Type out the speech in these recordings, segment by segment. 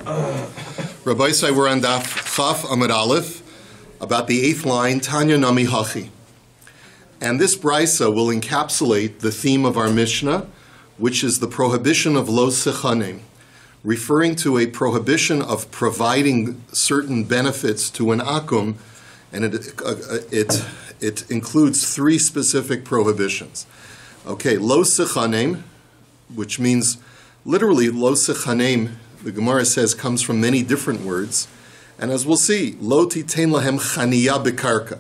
Rabbi say we're on DAF Amud Aleph, about the 8th line, Tanya Nami Hachi. And this brisa will encapsulate the theme of our Mishnah, which is the prohibition of lo sechanim, referring to a prohibition of providing certain benefits to an akum, and it includes 3 specific prohibitions. Okay, lo sechanim, which means literally lo sechanim, the Gemara says, comes from many different words. And as we'll see, lo titein lahem chaniya bekarka.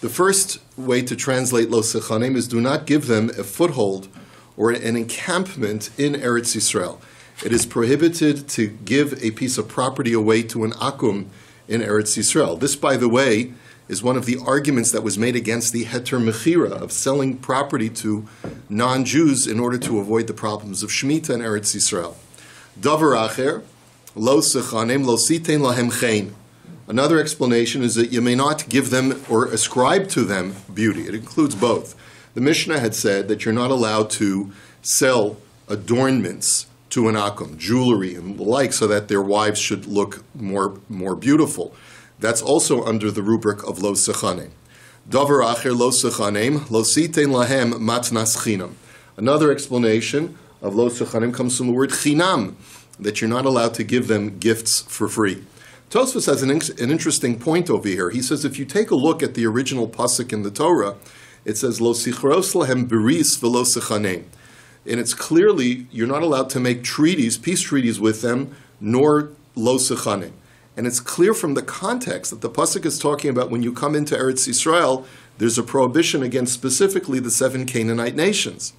The first way to translate lo sechanim is do not give them a foothold or an encampment in Eretz Yisrael. It is prohibited to give a piece of property away to an akum in Eretz Yisrael. This, by the way, is one of the arguments that was made against the heter mechira, of selling property to non-Jews in order to avoid the problems of Shemitah in Eretz Yisrael. Davar acher, lo sechanim, lo sitein lahem chen. Another explanation is that you may not give them or ascribe to them beauty. It includes both. The Mishnah had said that you're not allowed to sell adornments to an akum, jewelry and the like, so that their wives should look more beautiful. That's also under the rubric of lo sechanim. Davar acher lo sechanim, lo sitein lahem matnas chinam. Another explanation of lo sechanim comes from the word chinam, that you're not allowed to give them gifts for free. Tosfos has an interesting point over here. He says if you take a look at the original pasuk in the Torah, it says lo sichros lahem beris v'lo sechanim. And it's clearly you're not allowed to make treaties, peace treaties with them, nor lo sechanim. And it's clear from the context that the pasuk is talking about when you come into Eretz Yisrael, there's a prohibition against specifically the 7 Canaanite nations.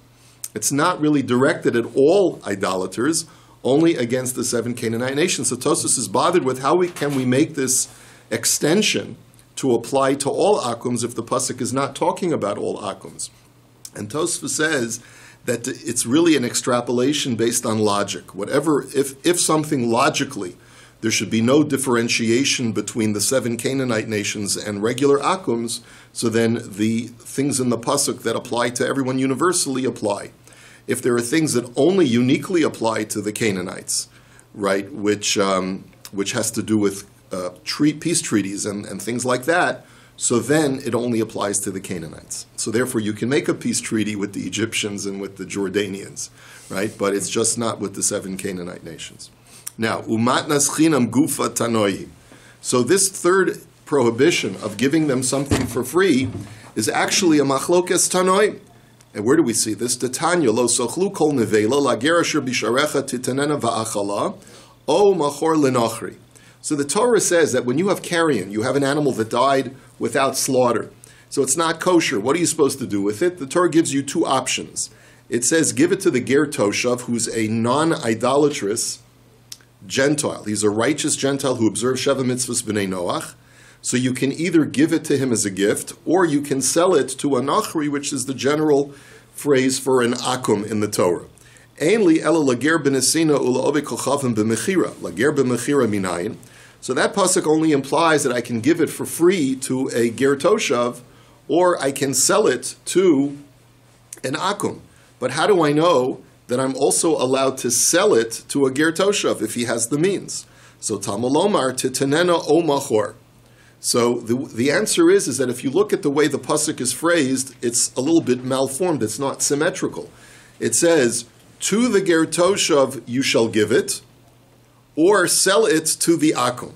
It's not really directed at all idolaters, only against the 7 Canaanite nations. So Tosfos is bothered with how can we make this extension to apply to all akums if the pasuk is not talking about all akums. And Tosfos says that it's really an extrapolation based on logic. Whatever, if something logically, there should be no differentiation between the 7 Canaanite nations and regular akums, so then the things in the pasuk that apply to everyone universally apply. If there are things that only uniquely apply to the Canaanites, right, which has to do with peace treaties and things like that, so then it only applies to the Canaanites. So therefore you can make a peace treaty with the Egyptians and with the Jordanians, right, but it's just not with the 7 Canaanite nations. Now, umatnas chinam gufa tanoi. So this third prohibition of giving them something for free is actually a machlokes tanoi. And where do we see this? Tanya lo sochlu kol nevela lager asher bisharecha titanena va'achala o machor lenochri. So the Torah says that when you have carrion, you have an animal that died without slaughter. So it's not kosher. What are you supposed to do with it? The Torah gives you 2 options. It says give it to the ger toshav, who's a non-idolatrous Gentile. He's a righteous Gentile who observes Sheva mitzvahs b'nei Noach. So you can either give it to him as a gift, or you can sell it to a nachri, which is the general phrase for an akum in the Torah. Ainli ela lager b'nesina ula obe kochavim b'mechira. Lager b'mechira minayin. So that pasuk only implies that I can give it for free to a ger toshav, or I can sell it to an akum. But how do I know that I'm also allowed to sell it to a ger toshav if he has the means? So tamalomar titanena o machor. So the answer is that if you look at the way the pasuk is phrased, it's a little bit malformed. It's not symmetrical. It says, to the ger toshav you shall give it, or sell it to the akum.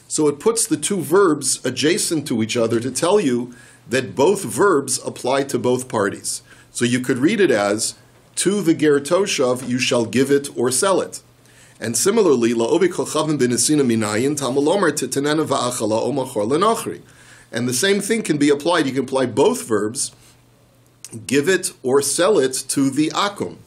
So it puts the 2 verbs adjacent to each other to tell you that both verbs apply to both parties. So you could read it as, to the ger toshav you shall give it or sell it. And similarly, and the same thing can be applied. You can apply both verbs, give it or sell it to the akum.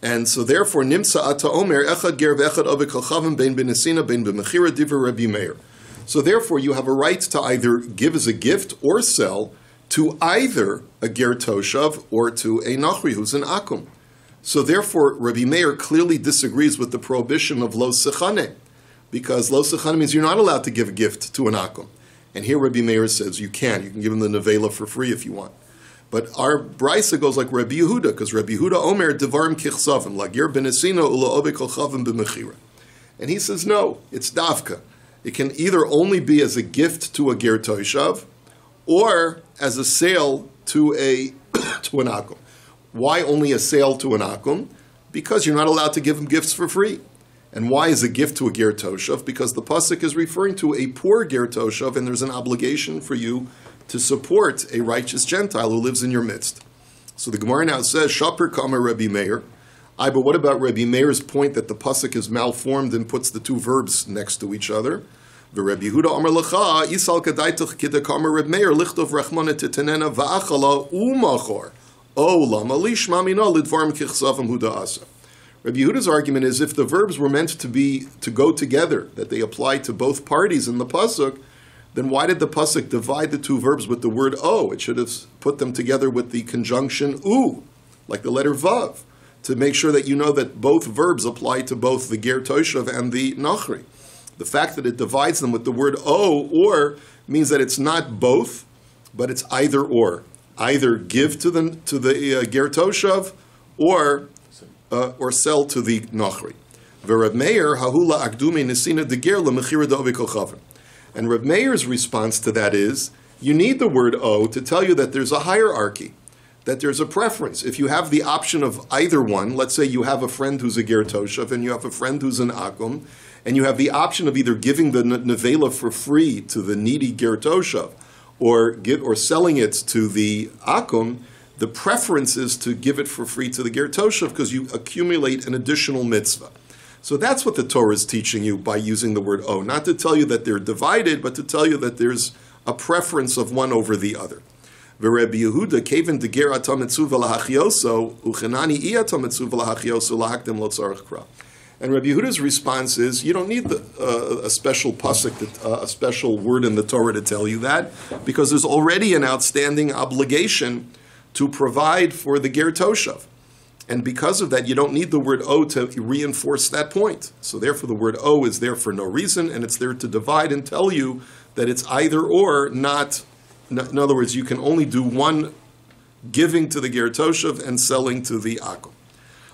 And so therefore, nimsa ata omer echad ger v'echad obe kolchavim bein b'nesina bein b'mechira divrei Rabbi Meir. So therefore, you have a right to either give as a gift or sell to either a ger toshav or to a nachri who's an akum. So therefore, Rabbi Meir clearly disagrees with the prohibition of lo sechanim, because lo sechanim means you're not allowed to give a gift to an akum. And here Rabbi Meir says you can. You can give him the nevela for free if you want. But our brisa goes like Rabbi Yehuda, because Rabbi Yehuda omer devarim kichsavim lagir benesina ula obe kolchavim b'mechira. And he says, no, it's davka. It can either only be as a gift to a ger toshav, or as a sale to an akum. Why only a sale to an akum? Because you're not allowed to give him gifts for free. And why is a gift to a ger toshav? Because the pasuk is referring to a poor ger toshav, and there's an obligation for you to support a righteous Gentile who lives in your midst. So the Gemara now says, Shaper Kamer Rabbi Meir. But what about Rabbi Meir's point that the pasuk is malformed and puts the two verbs next to each other? Rabbi Yehuda Amar Lecha, Isal Kadaitach Kida Kamer Rabbi Meir, Lichtov Rachmana Titenena Va'achala Umachor. O Lama Lishma Mina Lidvarm Kichsavim Huda Asa. Rabbi Yehuda's argument is if the verbs were meant to go together, that they apply to both parties in the pasuk, then why did the pasuk divide the two verbs with the word o? It should have put them together with the conjunction u, like the letter vav, to make sure that you know that both verbs apply to both the ger toshav and the nachri. The fact that it divides them with the word o, or, means that it's not both, but it's either or. Either give to the ger toshav, or sell to the nachri. V'Reb Meir hahula akdume nesina de ger lemechira dovi kochavim. And Reb Meir's response to that is, you need the word o to tell you that there's a hierarchy, that there's a preference. If you have the option of either one, let's say you have a friend who's a ger toshav and you have a friend who's an akum, and you have the option of either giving the nevela for free to the needy ger toshav, or selling it to the akum, the preference is to give it for free to the ger toshav because you accumulate an additional mitzvah. So that's what the Torah is teaching you by using the word o, not to tell you that they're divided, but to tell you that there's a preference of one over the other. V'Rebbe Yehuda keven deger atam mitzuva lahachioso uchenani I atam mitzuva lahachioso lahakdem lo tzarich kra. And Rabbi Yehuda's response is, you don't need a special pasuk, a special word in the Torah to tell you that, because there's already an outstanding obligation to provide for the ger toshav. And because of that, you don't need the word o to reinforce that point. So therefore, the word o is there for no reason, and it's there to divide and tell you that it's either or, not. In other words, you can only do one, giving to the ger toshav and selling to the akum.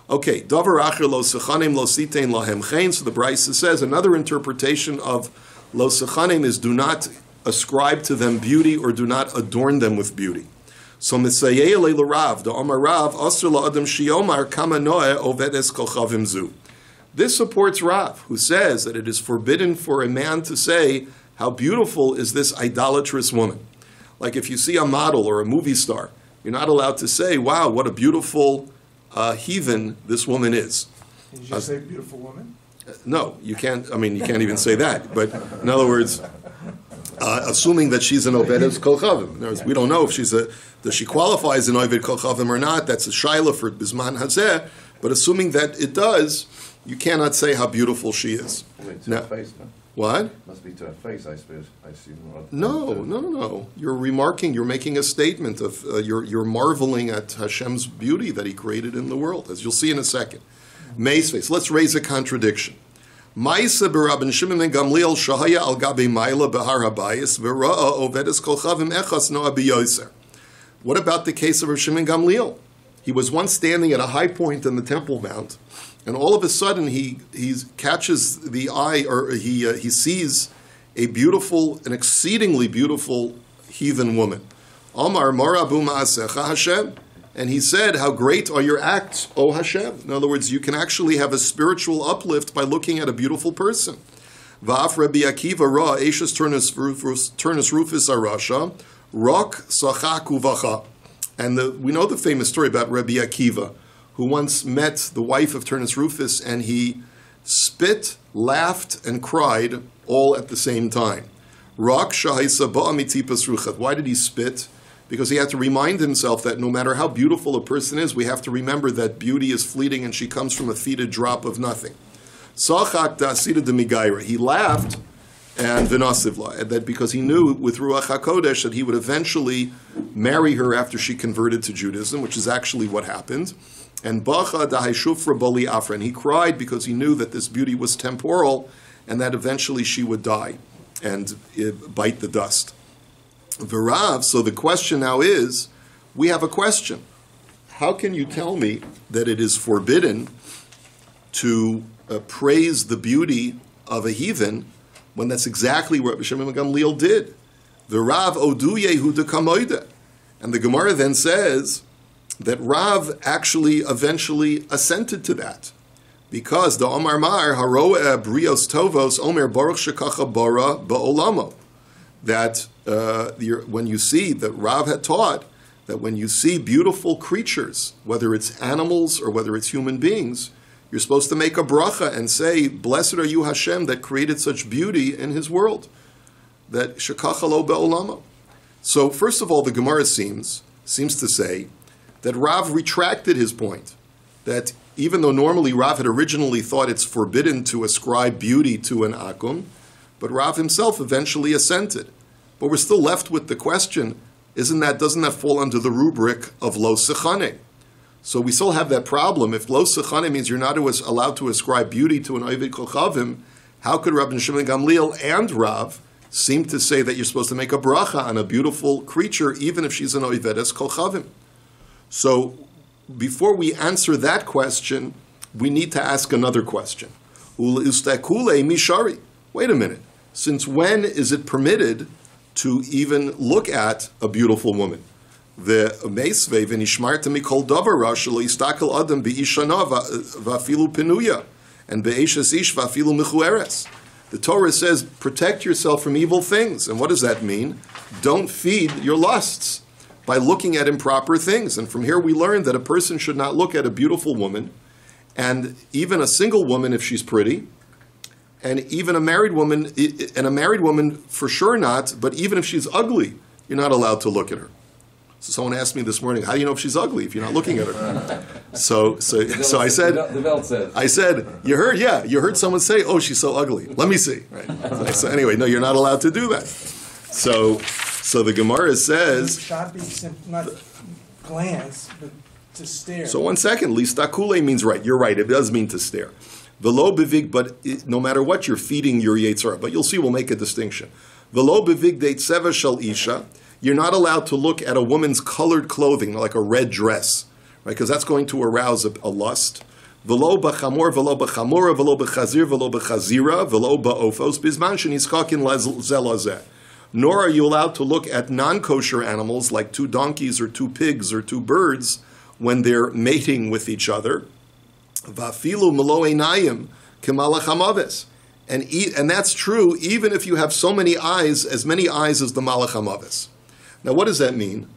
Okay, davar acher lo sechanim lo sitein lahem chen. So the Brisa says another interpretation of lo sechanim is do not ascribe to them beauty or do not adorn them with beauty. So Misayeh le Rav, the Omar Rav, Asr la Adam Shiomar Kama Noeh Ovedes Kochavim Zu. This supports Rav, who says that it is forbidden for a man to say, how beautiful is this idolatrous woman. Like if you see a model or a movie star, you're not allowed to say, wow, what a beautiful heathen this woman is. Did you just say beautiful woman? No, you can't. I mean, you can't even say that. But in other words, assuming that she's an Ovedes Kolchavim. In other words, we don't know if does she qualify as an Oved Kolchavim or not. That's a shaila for Bisman Hazeh. But assuming that it does, you cannot say how beautiful she is. Wait, to her face, no? What? Must be to her face, I suppose. I assume. No. You're making a statement of, you're marveling at Hashem's beauty that He created in the world, as you'll see in a second. Meis face. Let's raise a contradiction. Ma'isa b'Rabban Shimon ben Gamliel shahaya al gabi ma'ila b'har habayis v'ra'a ovedes kolchavim echas noa b'yoser. What about the case of Rav Shimon Gamliel? He was once standing at a high point in the Temple Mount, and all of a sudden he catches the eye, or he sees an exceedingly beautiful heathen woman. Amar marabu ma'asecha Hashem. And he said, how great are your acts, O Hashem. In other words, you can actually have a spiritual uplift by looking at a beautiful person. Va'af Rabbi Akiva ra eishes turnus rufus arasha, rok sachaku vacha. And we know the famous story about Rabbi Akiva, who once met the wife of Turnus Rufus, and he spit, laughed, and cried all at the same time. Rok shahaisa ba'amitipas ruchat. Why did he spit? Because he had to remind himself that no matter how beautiful a person is, we have to remember that beauty is fleeting and she comes from a fetid drop of nothing. Sachak da'asida de migaira. He laughed and vinasivla, that because he knew with Ruach HaKodesh that he would eventually marry her after she converted to Judaism, which is actually what happened. And bacha da'haishufra bali afra. And he cried because he knew that this beauty was temporal and that eventually she would die and bite the dust. V'rav, so the question now is, we have a question. How can you tell me that it is forbidden to praise the beauty of a heathen when that's exactly what Rabbi Shimon ben Gamliel did. The Rav Odu Yehu de Kamoide. And the Gemara then says that Rav actually eventually assented to that. Because the Omar Mar, Haroe Brios Tovos, Omer Baruch Shekacha Bara Ba'olamo. That when you see, that Rav had taught, that when you see beautiful creatures, whether it's animals or whether it's human beings, you're supposed to make a bracha and say, blessed are you Hashem that created such beauty in his world. That Shekacha Lo Ba'olamo. So first of all, the Gemara seems to say that Rav retracted his point. That even though normally Rav had originally thought it's forbidden to ascribe beauty to an akum, but Rav himself eventually assented. But we're still left with the question, doesn't that fall under the rubric of lo sechane? So we still have that problem. If lo sechane means you're not allowed to ascribe beauty to an oived kochavim, how could Rabbi Shimon ben Gamliel and Rav seem to say that you're supposed to make a bracha on a beautiful creature, even if she's an oivedes kochavim? So before we answer that question, we need to ask another question. Ustakule mishari. Wait a minute. Since when is it permitted to even look at a beautiful woman? The meisve v'nishmarta mikol davara shelo yistakel adam beishana v'afilu penuya and be'eshes ish v'afilu mechueres. The Torah says, protect yourself from evil things. And what does that mean? Don't feed your lusts by looking at improper things. And from here we learn that a person should not look at a beautiful woman, and even a single woman if she's pretty, and even a married woman for sure not, but even if she's ugly, you're not allowed to look at her. So someone asked me this morning, how do you know if she's ugly if you're not looking at her? So I said, I said, you heard someone say, oh, she's so ugly. Let me see. Right? So anyway, no, you're not allowed to do that. So the Gemara says, Should be not glance, but to stare. So 1 second, listakule means right. You're right. It does mean to stare. Velo bevig, but no matter what, you're feeding your Yetzirah. But you'll see, we'll make a distinction. Velo bevig deit seva shel isha. You're not allowed to look at a woman's colored clothing, like a red dress, right? Because that's going to arouse a lust. Velo b'chamor, velo b'chamora, velo b'chazir, velo b'chazira, velo ba'ofos, bizman sheniskakin zelazeh. Nor are you allowed to look at non-kosher animals like 2 donkeys or 2 pigs or 2 birds when they're mating with each other. Vafilu melo einayim kemalach hamaves. And that's true even if you have so many eyes as the malach hamaves. Now, what does that mean?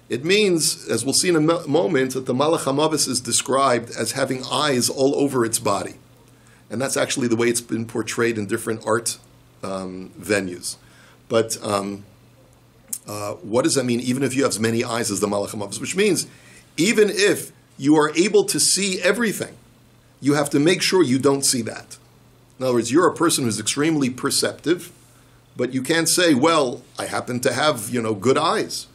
It means, as we'll see in a moment, that the malach hamaves is described as having eyes all over its body. And that's actually the way it's been portrayed in different art venues. But what does that mean, even if you have as many eyes as the malach hamaves? Which means, even if you are able to see everything, you have to make sure you don't see that. In other words, you're a person who's extremely perceptive, but you can't say, well, I happen to have, good eyes.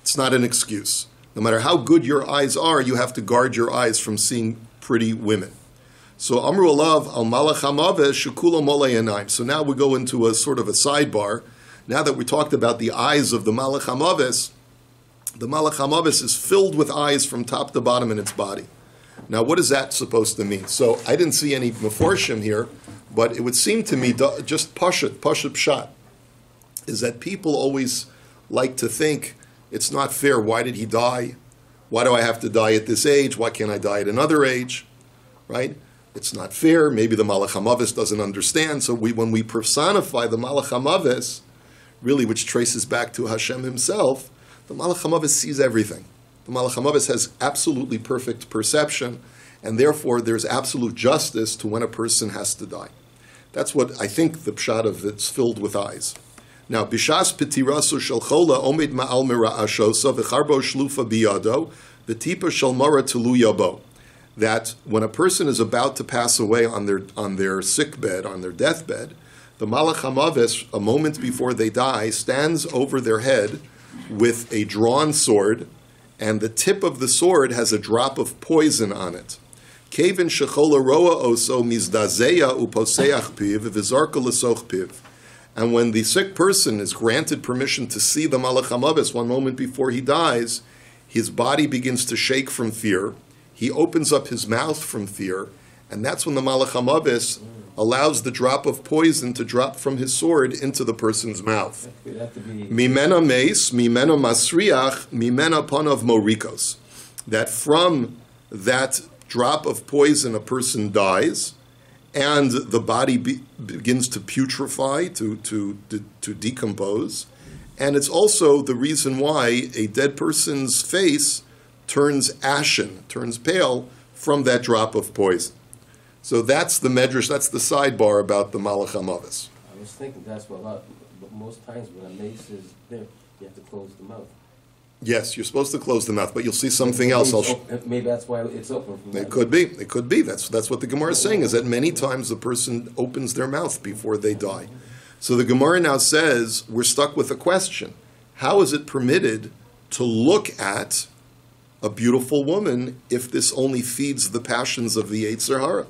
It's not an excuse. No matter how good your eyes are, you have to guard your eyes from seeing pretty women. So Amru Alav al Malach Hamaves Shekulo Molei Enaim. So now we go into a sort of a sidebar. Now that we talked about the eyes of the Malach Hamaves, the Malach Hamaves is filled with eyes from top to bottom in its body. Now, what is that supposed to mean? So I didn't see any meforshim here, but it would seem to me just pashut pshat, is that people always like to think it's not fair. Why did he die? Why do I have to die at this age? Why can't I die at another age? Right? It's not fair. Maybe the Malach HaMavis doesn't understand. So when we personify the Malach HaMavis, really which traces back to Hashem himself, the Malach HaMavis sees everything. The Malach HaMavis has absolutely perfect perception, and therefore there's absolute justice to when a person has to die. That's what I think the pshat of it's filled with eyes. Now, bishas petirasu shel chola omid ma'al mira'ashosa v'charbo shlufa biyado v'tipa shel mara telu yabo. That when a person is about to pass away on their sick bed, on their deathbed, the Malach HaMavis, a moment before they die, stands over their head with a drawn sword, and the tip of the sword has a drop of poison on it. Kevin shechola roa oso mizdazeya uposeach piv v'zarka l'soch piv. And when the sick person is granted permission to see the Malach HaMavis 1 moment before he dies, his body begins to shake from fear. He opens up his mouth from fear, And that's when the Malach HaMavis allows the drop of poison to drop from his sword into the person's mouth. Mimena meis, mimena masriach, mimena panav morikos. That from that drop of poison a person dies, and the body begins to putrefy, to decompose. And it's also the reason why a dead person's face turns ashen, turns pale from that drop of poison. So that's the medrash, that's the sidebar about the Malach HaMavis. I was thinking that's what a lot, but most times when a mace is there, you have to close the mouth. Yes, you're supposed to close the mouth, but you'll see something else. Maybe that's why it's open. From it could be. It could be. That's what the Gemara is saying, is that many times the person opens their mouth before they die. So the Gemara now says, we're stuck with a question. How is it permitted to look at a beautiful woman if this only feeds the passions of the Yetzer Hara?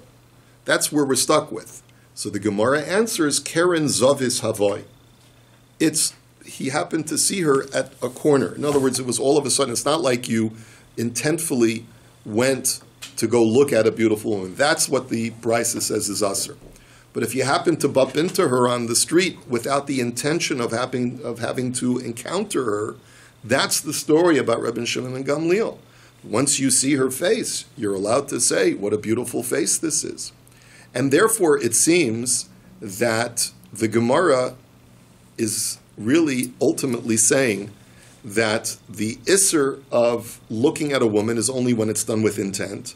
That's where we're stuck with. So the Gemara answers, Keren Zavis Havoy. He happened to see her at a corner. In other words, it was all of a sudden. It's not like you intentfully went to go look at a beautiful woman. That's what the Brisa says is asr. But if you happen to bump into her on the street without the intention of having to encounter her, that's the story about Rabbi Shimon and Gamliel. Once you see her face, you're allowed to say, what a beautiful face this is. And therefore, it seems that the Gemara is really ultimately saying that the isser of looking at a woman is only when it's done with intent.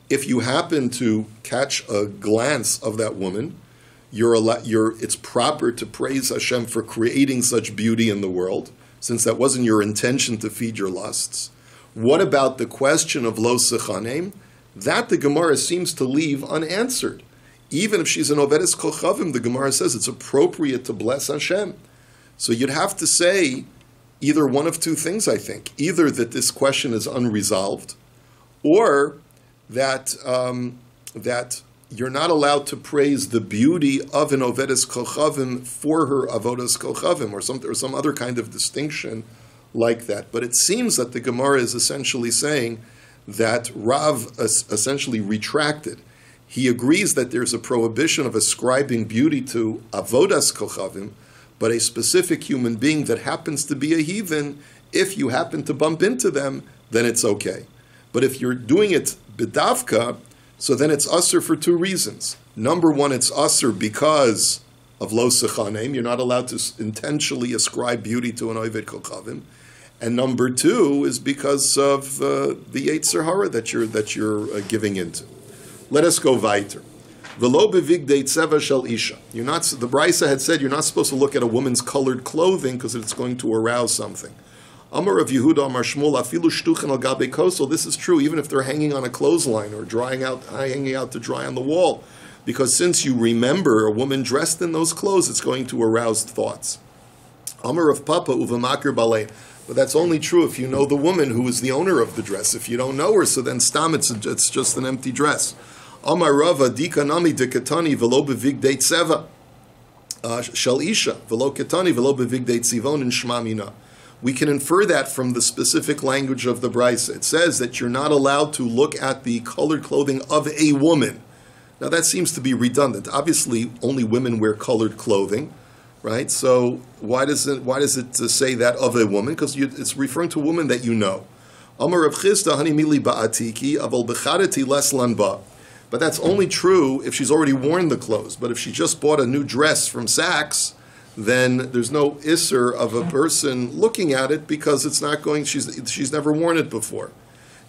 If you happen to catch a glance of that woman, it's proper to praise Hashem for creating such beauty in the world, since that wasn't your intention to feed your lusts. What about the question of lo sechanem? That the Gemara seems to leave unanswered. Even if she's an ovedes kochavim, the Gemara says it's appropriate to bless Hashem. So you'd have to say either one of two things, I think. Either that this question is unresolved, or that you're not allowed to praise the beauty of an ovedes kochavim for her avodas kochavim, or some other kind of distinction like that. But it seems that the Gemara is essentially saying that Rav essentially retracted. He agrees that there's a prohibition of ascribing beauty to avodas kochavim, but a specific human being that happens to be a heathen, if you happen to bump into them, then it's okay. But if you're doing it b'davka, so then it's usher for two reasons. Number one, it's usher because of lo sechanem. You're not allowed to intentionally ascribe beauty to an oved kochavim. And number two is because of the Yetzer Hara that you're giving into. Let us go weiter. V'lo bevigdei tzeva shel isha. The Brisa had said you're not supposed to look at a woman's colored clothing because it's going to arouse something. Amar of Yehuda, Amar Shmuel, afilu shtuchen al gabe kosel. This is true even if they're hanging on a clothesline or hanging out to dry on the wall, because since you remember a woman dressed in those clothes, it's going to arouse thoughts. Amar of Papa uvamakir balei. But that's only true if you know the woman who is the owner of the dress. If you don't know her, so then stam, it's just an empty dress. Amar Rava dikanami dekatani velo bevigdei tzeva shel isha velo katani velo bevigdei tzivon in shmamina. We can infer that from the specific language of the Brisa. It says that you're not allowed to look at the colored clothing of a woman. Now that seems to be redundant. Obviously, only women wear colored clothing, right? So why does it say that of a woman? Because it's referring to a woman that you know. Amar Rav Chisda hani mili ba'atiki aval b'charati leslan ba. But that's only true if she's already worn the clothes. But if she just bought a new dress from Saks, then there's no isser of a person looking at it because it's not going. She's never worn it before.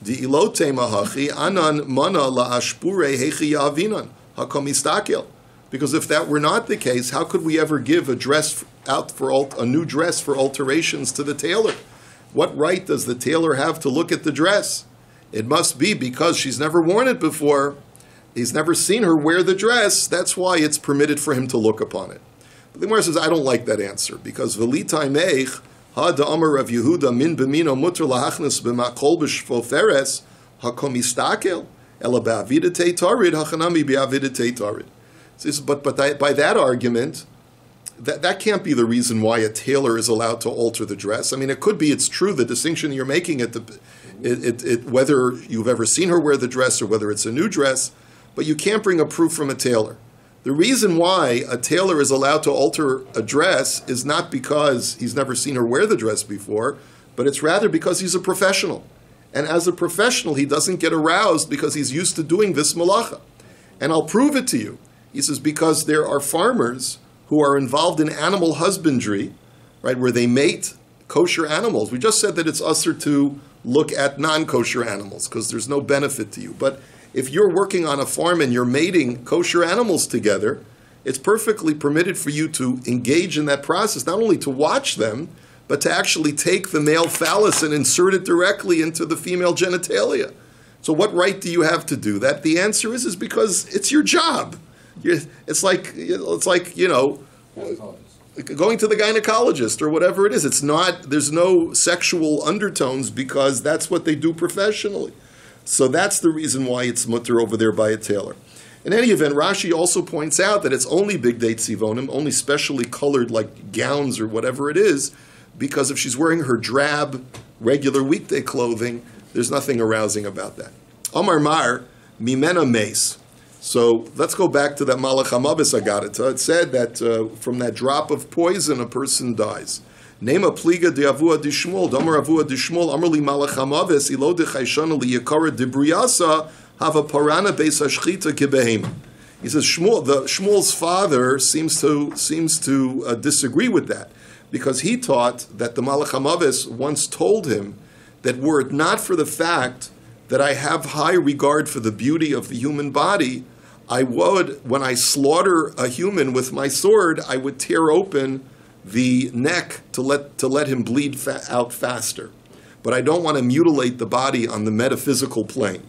Di ilote mahachi anan mana laashpure hechi yavinan hakomistakel. Because if that were not the case, how could we ever give a new dress for alterations to the tailor? What right does the tailor have to look at the dress? It must be because she's never worn it before. He's never seen her wear the dress. That's why it's permitted for him to look upon it. But the Gemara says, I don't like that answer, because v'litai meich ha da'amar Rav Yehuda min b'mino mutter lahachnas b'makol b'shfoferes hakomistakel ela ba'avidetei tarid hachanami b'avidetei tarid. But by that argument, that can't be the reason why a tailor is allowed to alter the dress. I mean, it could be, it's true, the distinction you're making, whether you've ever seen her wear the dress or whether it's a new dress, but you can't bring a proof from a tailor. The reason why a tailor is allowed to alter a dress is not because he's never seen her wear the dress before, but it's rather because he's a professional. And as a professional, he doesn't get aroused because he's used to doing this malacha. And I'll prove it to you. He says, because there are farmers who are involved in animal husbandry, right, where they mate kosher animals. We just said that it's usher to look at non-kosher animals because there's no benefit to you. But if you're working on a farm and you're mating kosher animals together, it's perfectly permitted for you to engage in that process, not only to watch them, but to actually take the male phallus and insert it directly into the female genitalia. So what right do you have to do that? The answer is because it's your job. It's like going to the gynecologist or whatever it is. It's not, there's no sexual undertones because that's what they do professionally. So that's the reason why it's mutter over there by a tailor. In any event, Rashi also points out that it's only bigdei tzivonim, only specially colored like gowns or whatever it is, because if she's wearing her drab, regular weekday clothing, there's nothing arousing about that. Amar Mar, mimena meis. So let's go back to that malach hamabes agarita. It said that from that drop of poison, a person dies. Nema pliga de avua de Shmuel, damar avua de Shmuel, amar li malach hamabes, ilo de chayshana li yakara de briyasa, have a parana beis hashchita kibehema. He says Shmuel's father seems to disagree with that, because he taught that the malach hamavis once told him that were it not for the fact that I have high regard for the beauty of the human body, I would, when I slaughter a human with my sword, I would tear open the neck to let him bleed out faster. But I don't want to mutilate the body on the metaphysical plane.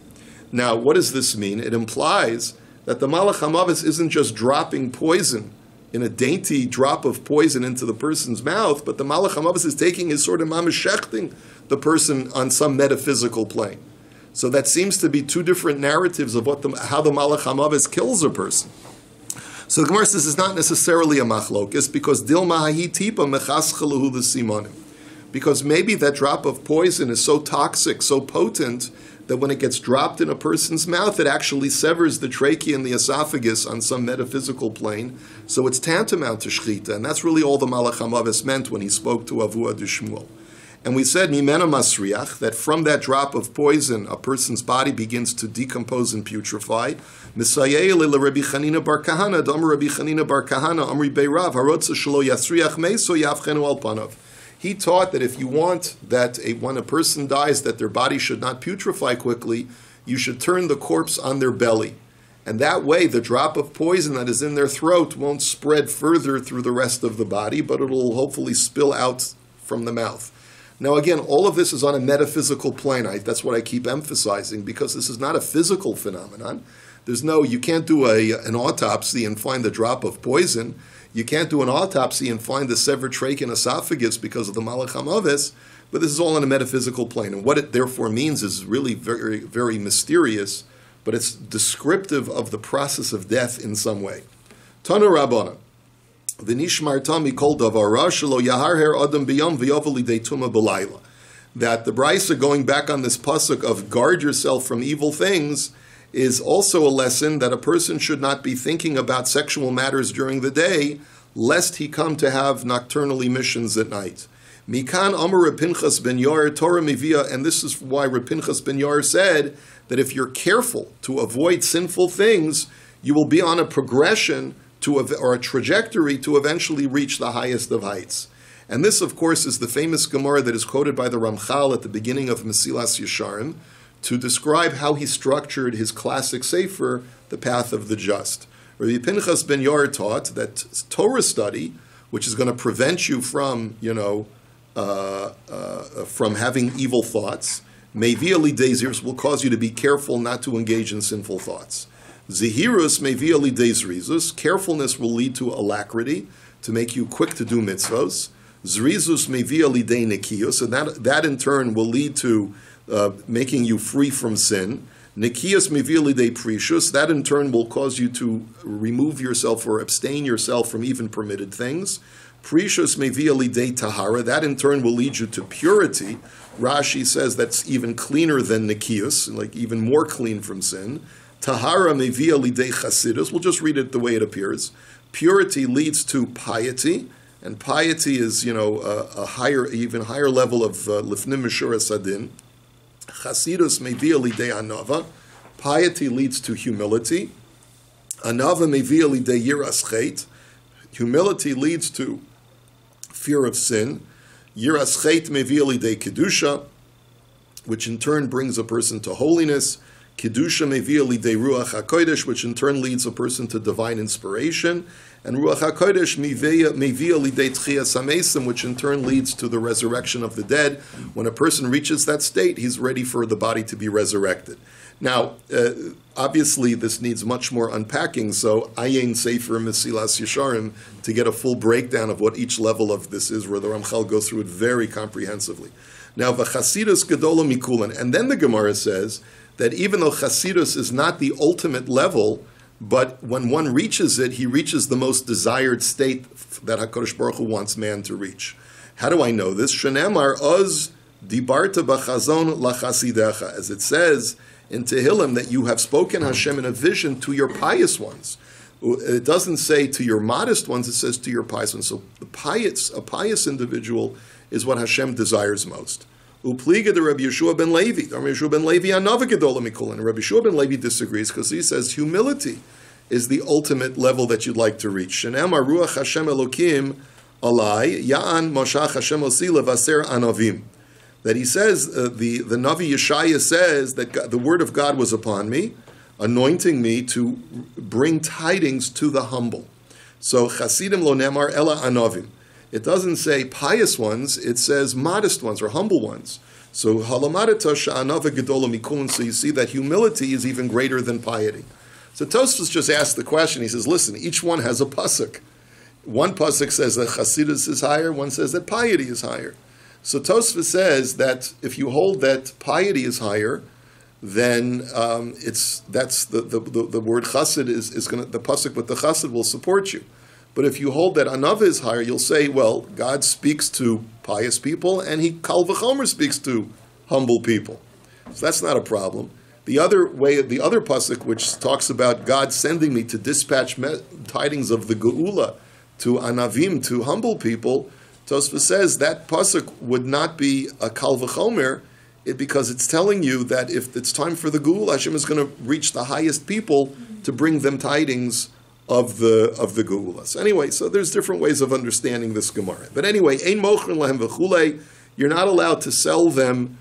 Now, what does this mean? It implies that the malach hamavis isn't just dropping poison in a dainty drop of poison into the person's mouth, but the malach hamavis is taking his sword and mamashechting the person on some metaphysical plane. So that seems to be two different narratives of how the malach hamavis kills a person. So the Gemara says it's not necessarily a machlokes, because dilma hahi tipa mechaschaluhu l'simonim. Because maybe that drop of poison is so toxic, so potent, that when it gets dropped in a person's mouth, it actually severs the trachea and the esophagus on some metaphysical plane. So it's tantamount to shchita, and that's really all the malach hamavis meant when he spoke to Avua de Shmuel. And we said, mimena masriach, that from that drop of poison, a person's body begins to decompose and putrefy. Misayeh le Rabbi Chanina bar Kahana, Amr Rabbi Chanina bar Kahana, Amri Beirav, Harotza shelo yasriach meiso yavchenu al panav. He taught that if you want that when a person dies, that their body should not putrefy quickly, you should turn the corpse on their belly. And that way, the drop of poison that is in their throat won't spread further through the rest of the body, but it'll hopefully spill out from the mouth. Now again, all of this is on a metaphysical plane. That's what I keep emphasizing, because this is not a physical phenomenon. You can't do an autopsy and find the drop of poison. You can't do an autopsy and find the severed trachea and esophagus because of the malach hamavis, but this is all on a metaphysical plane. And what it therefore means is really very, very mysterious, but it's descriptive of the process of death in some way. Tana Rabbana. V'nishmarta mikol davara shelo yaharher adam biyom v'yovel lidei tuma b'layla. That the Brisa, going back on this pasuk of guard yourself from evil things, is also a lesson that a person should not be thinking about sexual matters during the day, lest he come to have nocturnal emissions at night. Mikan Amar Reb Pinchas ben Yair Torah Mivia, and this is why Reb Pinchas ben Yair said that if you're careful to avoid sinful things, you will be on a progression or a trajectory to eventually reach the highest of heights. And this, of course, is the famous Gemara that is quoted by the Ramchal at the beginning of Mesilas Yesharim to describe how he structured his classic sefer, The Path of the Just. Rabbi Pinchas ben Yair taught that Torah study, which is going to prevent you from, from having evil thoughts, Mevi ali dezirus, will cause you to be careful not to engage in sinful thoughts. Zehirus mevi ali dezrizus, carefulness will lead to alacrity, to make you quick to do mitzvos. Zrizus mevi ali de nekiyus, and that in turn will lead to making you free from sin. Nekiyus mevi ali de precious, that in turn will cause you to remove yourself or abstain yourself from even permitted things. Precious mevi ali de tahara, that in turn will lead you to purity. Rashi says that's even cleaner than nekiyus, like even more clean from sin. Tahara mevia lidei chasidus. We'll just read it the way it appears. Purity leads to piety, and piety is, a higher, even higher level of lifnim mishura sadin. Chasidus mevia lidei anava. Piety leads to humility. Anava mevia lidei yiras chet. Humility leads to fear of sin. Yiras chet mevia lidei kedusha, which in turn brings a person to holiness. Kedusha mevia lidei ruach hakodesh, which in turn leads a person to divine inspiration. And ruach hakodesh mevia lidei tchias hamesim, which in turn leads to the resurrection of the dead. When a person reaches that state, he's ready for the body to be resurrected. Now, obviously, this needs much more unpacking, so Ayin Sefer Mesilas Yesharim to get a full breakdown of what each level of this is, where the Ramchal goes through it very comprehensively. Now, v'chasidus gedola mikulan, and then the Gemara says that even though chasidus is not the ultimate level, but when one reaches it, he reaches the most desired state that HaKadosh Baruch Hu wants man to reach. How do I know this? Shenemar oz dibarta b'chazon lachasidecha, as it says in Tehillim, that you have spoken Hashem in a vision to your pious ones. It doesn't say to your modest ones, it says to your pious ones. So a pious individual is what Hashem desires most. Upliga de Rabbi Yeshua ben Levi. Rabbi Yeshua ben Levi anava gedola mikol. And Rabbi Yeshua ben Levi disagrees because he says humility is the ultimate level that you'd like to reach. Shenem aruach Hashem Elokim alai ya'an moshach Hashem osi levaser anavim. That he says, the Navi Yeshaya says that the word of God was upon me, anointing me to bring tidings to the humble. So Chasidim lo nemar ela anavim. It doesn't say pious ones, it says modest ones or humble ones. So halamadata sha'anava gedola mikun. So you see that humility is even greater than piety. So Tosfos just asked the question. He says, listen, each one has a pasuk. One pasuk says that Chasidus is higher, one says that piety is higher. So Tosfos says that if you hold that piety is higher, then that's the word chassid is going to, the pasuk with the chassid will support you. But if you hold that anava is higher, you'll say, well, God speaks to pious people, and he kal v'chomer speaks to humble people. So that's not a problem. The other pasuk, which talks about God sending me to dispatch tidings of the geula to anavim, to humble people, Tosfos says that pasuk would not be a kal v'chomer, because it's telling you that if it's time for the geula, Hashem is going to reach the highest people to bring them tidings of the geula. So anyway, so there's different ways of understanding this Gemara. But anyway, ein mochrin lahem v'chulei, you're not allowed to sell them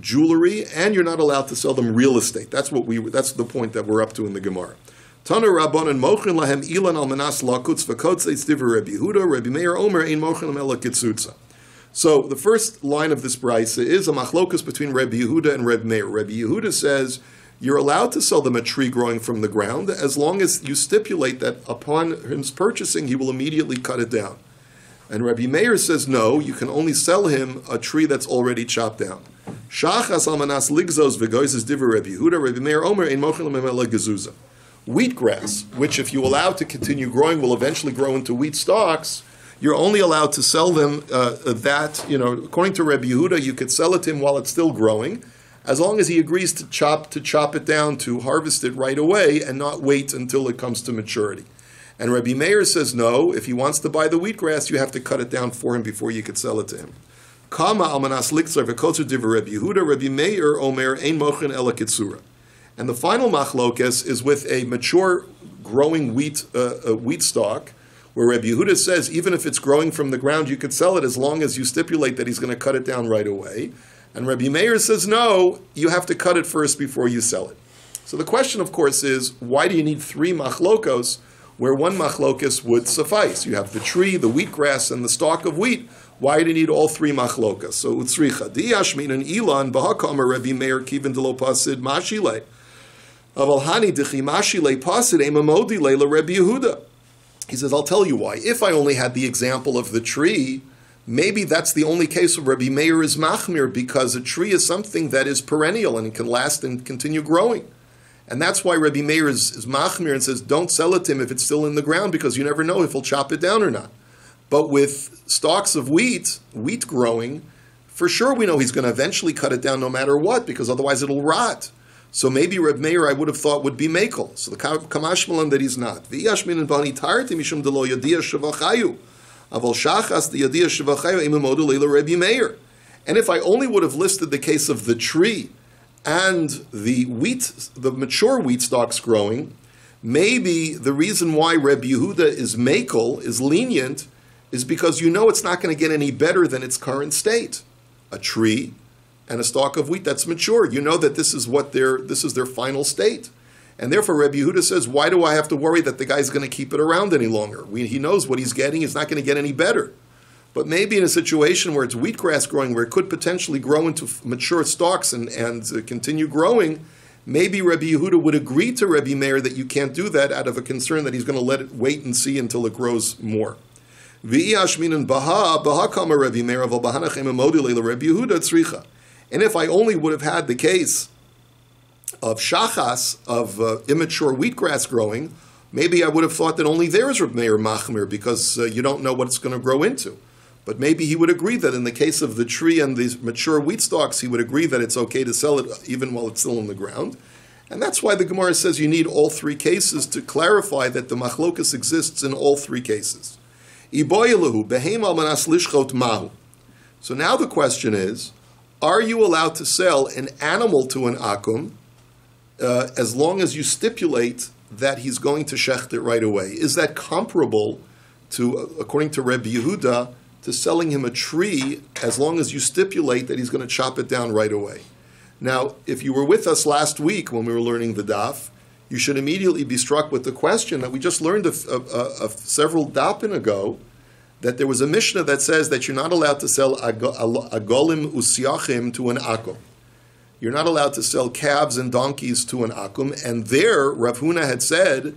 jewelry, and you're not allowed to sell them real estate. That's the point that we're up to in the Gemara. Tana Rabbanan mochrin lahem ilan al manas lakutz v'kotzeitz divrei Rabbi Yehuda, Rabbi Meir Omer ein mochrin lahem ela kitzutza. So the first line of this brisa is a machlokus between Rabbi Yehuda and Rabbi Meir. Rabbi Yehuda says you're allowed to sell them a tree growing from the ground as long as you stipulate that upon him purchasing, he will immediately cut it down. And Rabbi Meir says no, you can only sell him a tree that's already chopped down. Shachas almanas ligzos v'goyzes divrei Rabbi Yehuda, Rabbi Meir Omer ein mochrin lahem ela gezuza. Wheatgrass, which if you allow to continue growing will eventually grow into wheat stalks, you're only allowed to sell them according to Rabbi Yehuda, you could sell it to him while it's still growing, as long as he agrees to chop it down, to harvest it right away and not wait until it comes to maturity. And Rabbi Meir says no, if he wants to buy the wheatgrass, you have to cut it down for him before you could sell it to him. Kama almanas liksar v'kotzer divrei Rabbi Yehuda, Rabbi Meir Omer ein mochen ela kitzura. And the final machlokes is with a mature growing wheat stalk, where Rabbi Yehuda says even if it's growing from the ground, you could sell it as long as you stipulate that he's going to cut it down right away. And Rabbi Meir says no, you have to cut it first before you sell it. So the question, of course, is why do you need three machlokos where one machlokos would suffice? You have the tree, the wheatgrass, and the stalk of wheat. Why do you need all three machlokos? So utzricha diashmin and ilan b'hakamer Rabbi Meir kivin delo pasid mashile. Avalhani dichi mashile pasid emamodi leila Rabbi Yehuda. He says, I'll tell you why. If I only had the example of the tree, maybe that's the only case where Rabbi Meir is machmir, because a tree is something that is perennial and it can last and continue growing. And that's why Rabbi Meir is machmir and says, don't sell it to him if it's still in the ground, because you never know if he'll chop it down or not. But with stalks of wheat growing, for sure we know he's going to eventually cut it down no matter what, because otherwise it'll rot. So maybe Reb Meir, I would have thought, would be Mekel. So the Kamash Malan that he's not. V'yashmin and Bani Tarti Mishum Delo Yadiyah Shavachayu. Aval Shachas the Yadiyah Shavachayu Imamodu Leila Rebbe Meir. And if I only would have listed the case of the tree and the wheat, the mature wheat stalks growing, maybe the reason why Reb Yehuda is Mekel, is lenient, is because you know it's not going to get any better than its current state. A tree and a stalk of wheat that's mature. You know that this is their final state. And therefore Rabbi Yehuda says, why do I have to worry that the guy's going to keep it around any longer? He knows what he's getting, it's not going to get any better. But maybe in a situation where it's wheatgrass growing, where it could potentially grow into mature stalks and continue growing, maybe Rabbi Yehuda would agree to Rabbi Meir that you can't do that out of a concern that he's going to let it wait and see until it grows more. And if I only would have had the case of shachas, of immature wheatgrass growing, maybe I would have thought that only there is Reb Meir machmir, because you don't know what it's going to grow into. But maybe he would agree that in the case of the tree and these mature wheat stalks, he would agree that it's okay to sell it even while it's still in the ground. And that's why the Gemara says you need all three cases to clarify that the machlokas exists in all three cases. So now the question is, are you allowed to sell an animal to an akum as long as you stipulate that he's going to shecht it right away? Is that comparable to, according to Rabbi Yehuda, to selling him a tree as long as you stipulate that he's going to chop it down right away? Now, if you were with us last week when we were learning the daf, you should immediately be struck with the question that we just learned several dapin ago, that there was a Mishnah that says that you're not allowed to sell agolim usyachim to an akum. You're not allowed to sell calves and donkeys to an akum. And there, Rav Huna had said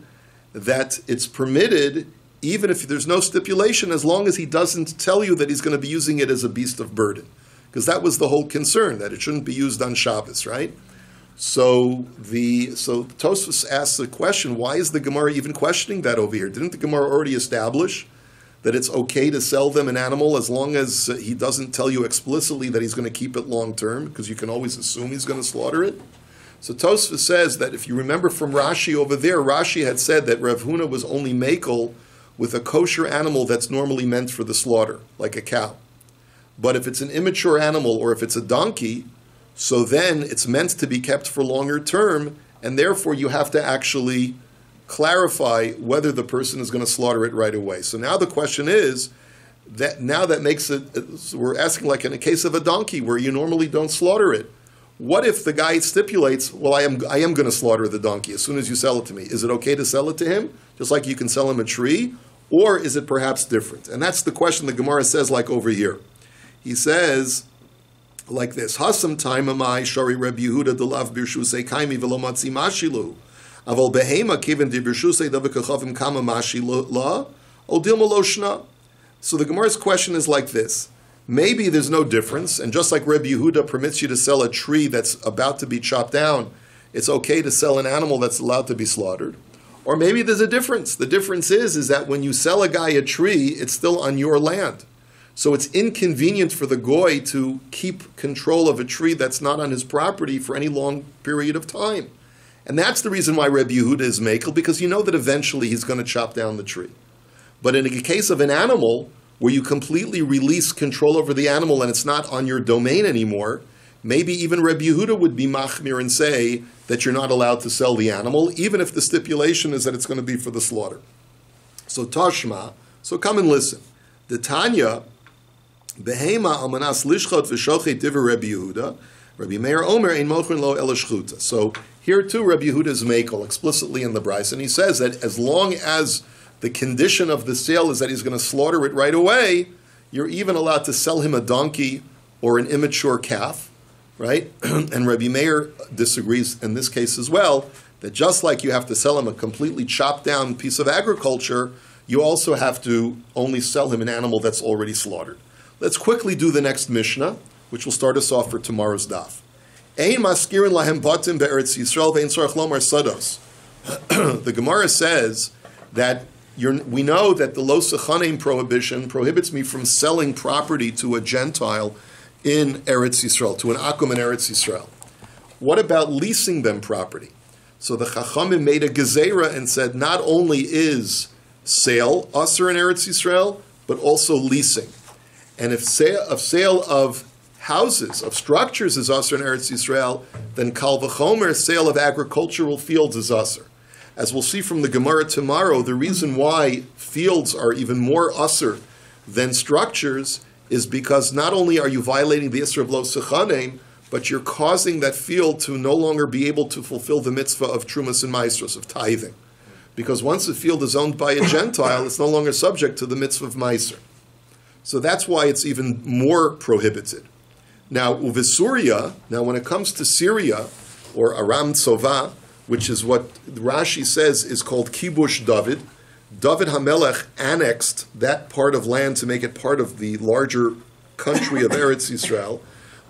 that it's permitted even if there's no stipulation, as long as he doesn't tell you that he's going to be using it as a beast of burden. Because that was the whole concern, that it shouldn't be used on Shabbos, right? So Tosfos asks the question, why is the Gemara even questioning that over here? Didn't the Gemara already establish that it's okay to sell them an animal as long as he doesn't tell you explicitly that he's going to keep it long term, because you can always assume he's going to slaughter it? So Tosfos says that if you remember from Rashi over there, Rashi had said that Rav Huna was only makel with a kosher animal that's normally meant for the slaughter, like a cow. But if it's an immature animal or if it's a donkey, so then it's meant to be kept for longer term, and therefore you have to actually clarify whether the person is going to slaughter it right away. So now the question is, that makes it, we're asking like in a case of a donkey where you normally don't slaughter it. What if the guy stipulates, well, I am going to slaughter the donkey as soon as you sell it to me. Is it okay to sell it to him, just like you can sell him a tree? Or is it perhaps different? And that's the question the Gemara says like over here. He says like this, Hasam taimamai shari Reb Yehuda delav birshusei kaimi v'lo matzi mashilu. Aval behema kiven di birshusei davekachavim kama mashilu la, odil malo shna. So the Gemara's question is like this. Maybe there's no difference, and just like Reb Yehuda permits you to sell a tree that's about to be chopped down, it's okay to sell an animal that's allowed to be slaughtered. Or maybe there's a difference. The difference is that when you sell a guy a tree, it's still on your land. So it's inconvenient for the goy to keep control of a tree that's not on his property for any long period of time. And that's the reason why Reb Yehuda is makel, because you know that eventually he's going to chop down the tree. But in a case of an animal, where you completely release control over the animal and it's not on your domain anymore, maybe even Reb Yehuda would be machmir and say that you're not allowed to sell the animal, even if the stipulation is that it's going to be for the slaughter. So Tashma, so come and listen. The Tanya, Behema almanas lishchot v'shochet diver Reb Yehuda, Rabbi Meir Omer ein mochrin lo el shchuta. So here too Reb Yehuda is makel explicitly in the Bryce, and he says that as long as the condition of the sale is that he's going to slaughter it right away, you're even allowed to sell him a donkey or an immature calf, right? And Rabbi Meir disagrees in this case as well, that just like you have to sell him a completely chopped down piece of agriculture, you also have to only sell him an animal that's already slaughtered. Let's quickly do the next Mishnah, which will start us off for tomorrow's daf. Ein maskirin lahem batim be'eretz Yisrael ve'ein tzarich lomar sados. The Gemara says that we know that the lo sechanim prohibition prohibits me from selling property to a Gentile in Eretz Yisrael, to an akum in Eretz Yisrael. what about leasing them property? So the Chachamim made a gezerah and said not only is sale usher in Eretz Yisrael, but also leasing. And if sale of houses, of structures is usher in Eretz Yisrael, then kal v'chomer, sale of agricultural fields is usher. As we'll see from the Gemara tomorrow, the reason why fields are even more usher than structures is because not only are you violating the Isra of Lo Sechanim, but you're causing that field to no longer be able to fulfill the mitzvah of Trumas and Maestros, of tithing. Because once a field is owned by a Gentile, it's no longer subject to the mitzvah of Meiser. So that's why it's even more prohibited. Now, Uvisuria, when it comes to Syria, or Aram Tsova, which is what Rashi says is called Kibush David, David HaMelech annexed that part of land to make it part of the larger country of Eretz Yisrael,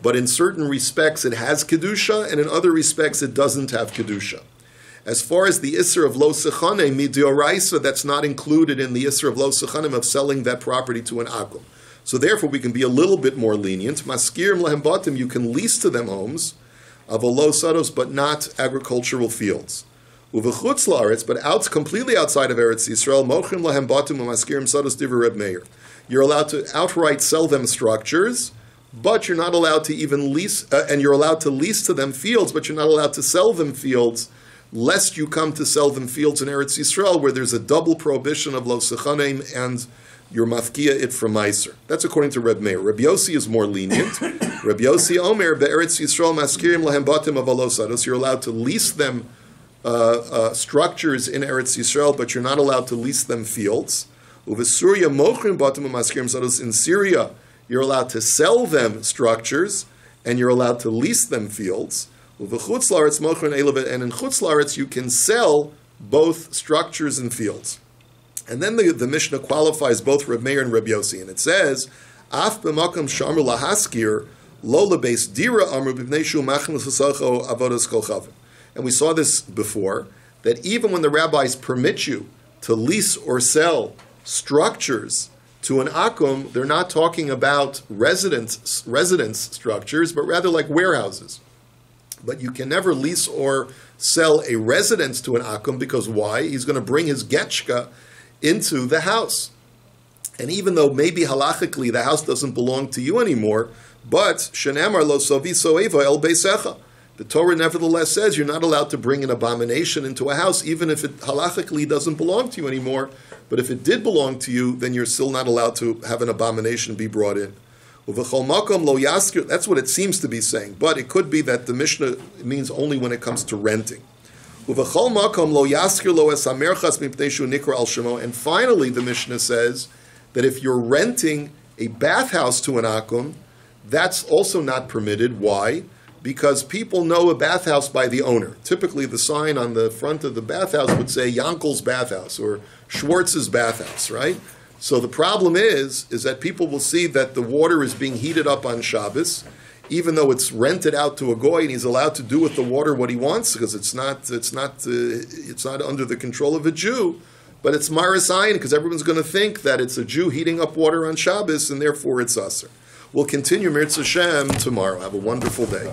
but in certain respects it has Kedusha, and in other respects it doesn't have Kedusha. As far as the Isser of Lo Sechanim, Midioraisa, that's not included in the Isser of Lo Sechanim of selling that property to an Akum. So therefore we can be a little bit more lenient. Maskirim Lehem Batim, you can lease to them homes, Avolo Sados, but not agricultural fields. Uvechutz la'aretz, but completely outside of Eretz Yisrael, Mochrim Lehem Batim u'Maskirim Sados Divrei Reb Meir. You're allowed to outright sell them structures, but you're not allowed to even lease, and you're allowed to lease to them fields, but you're not allowed to sell them fields, lest you come to sell them fields in Eretz Yisrael, where there's a double prohibition of Lo Sechanim and your mafkia it from Meiser. That's according to Reb Meir. Reb Yossi is more lenient. Reb Yossi Omer, Be'eretz Yisrael Maskirim Lahem Batim Avalo Sados. You're allowed to lease them structures in Eretz Yisrael, but you're not allowed to lease them fields. Uvesuria Mochrim Batim Maskirim Sados. In Syria, you're allowed to sell them structures, and you're allowed to lease them fields. Uvechutz La'aretz Mochrim Eilavet, and in Chutz La'aretz you can sell both structures and fields. And then the Mishnah qualifies both Reb Meir and Reb Yossi, and it says, "Af b'makam shamru lahaskir lo lebeis dira amru b'bnei shu machnas hasacho avodas kol chavim." And we saw this before, that even when the rabbis permit you to lease or sell structures to an akum, they're not talking about residence structures, but rather like warehouses. But you can never lease or sell a residence to an akum, because why? He's going to bring his getchka into the house. And even though maybe halachically the house doesn't belong to you anymore, but shenemar lo sovi soeva el beisecha. The Torah nevertheless says you're not allowed to bring an abomination into a house, even if it halachically doesn't belong to you anymore. But if it did belong to you, then you're still not allowed to have an abomination be brought in. Uvechol makom lo yaskir. That's what it seems to be saying, but it could be that the Mishnah means only when it comes to renting. And finally, the Mishnah says that if you're renting a bathhouse to an akum, that's also not permitted. Why? Because people know a bathhouse by the owner. Typically, the sign on the front of the bathhouse would say Yankel's bathhouse or Schwartz's bathhouse, right? So the problem is that people will see that the water is being heated up on Shabbos, even though it's rented out to a goy and he's allowed to do with the water what he wants, because it's not under the control of a Jew, but it's maris ayin, because everyone's going to think that it's a Jew heating up water on Shabbos, and therefore it's aser. We'll continue Mirz Hashem tomorrow. Have a wonderful day.